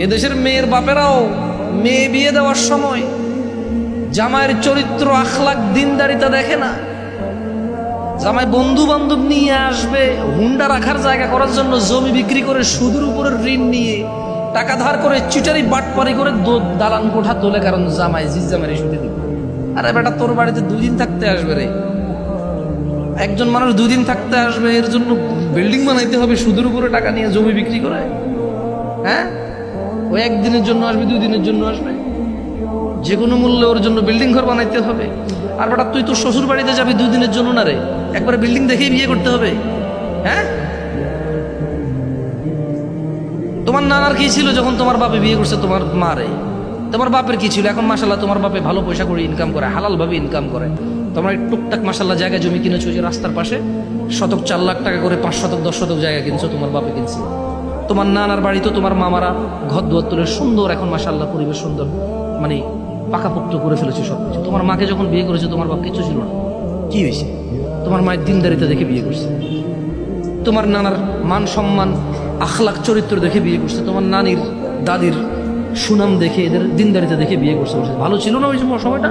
এদেশের মেয়ের বাপেরাও মেয়ে বিয়ে দেওয়ার সময় জামাইয়ের চরিত্র, আখলাক, দিনদারিতা দেখে না। জামাই বন্ধু বান্ধব নিয়ে আসবে, হুন্ডা রাখার জায়গা করার জন্য জমি বিক্রি করে সুদের উপরের ঋণ নিয়ে টাকা ধার করে চিটারি বাটপারি করে দালান কোঠা তোলে, কারণ জামাই জামাই সুদে দিবে। আরে বেটা, তোর বাড়িতে 2 দিন থাকতে আসবে রে, একজন মানুষ 2 দিন থাকতে আসবে, এর জন্য বিল্ডিং বানাইতে হবে সুদের উপরে টাকা নিয়ে জমি বিক্রি করে? হ্যাঁ, ও 1 দিনের জন্য আসবে, 2 দিনের জন্য আসবে, যে কোনো মূল্যে ওর জন্য বিল্ডিং ঘর বানাইতে হবে। আর বেটা, তুই তোর শ্বশুর বাড়িতে যাবি 2 দিনের জন্য না রে, একবারে বিল্ডিং দেখেই বিয়ে করতে হবে? হ্যাঁ, তোমার নানার কি ছিল যখন তোমার বাপে বিয়ে করছে তোমার মা রে? তোমার বাপের কি ছিল? এখন মাশাল্লাহ তোমার বাপে ভালো পয়সা করে ইনকাম করে, হালাল ভাবে ইনকাম করে। তোমরা টুকটাক মাশাল্লাহ জায়গা জমি কিনেছো, যে রাস্তার পাশে শতক 4 লাখ টাকা করে 5 শতক 10 শতক জায়গা কিনছো, তোমার বাপে কিনছে। তোমার নানার বাড়ি তো তোমার মামারা ঘর দুয়ার তুলে সুন্দর, এখন মাশাল্লাহ পরিবেশ সুন্দর, মানে পাকাপোক্ত করে ফেলেছে সবকিছু। তোমার মাকে যখন বিয়ে করেছে তোমার বাপ কিছু ছিল না, কি হয়েছে? তোমার মায়ের দিনদারিতা দেখে বিয়ে করছে, তোমার নানার মান সম্মান আখলাক চরিত্র দেখে বিয়ে করছে, তোমার নানির দাদির সুনাম দেখে, এদের দিনদারিতা দেখে বিয়ে করছে। ভালো ছিল না ওই সময়টা?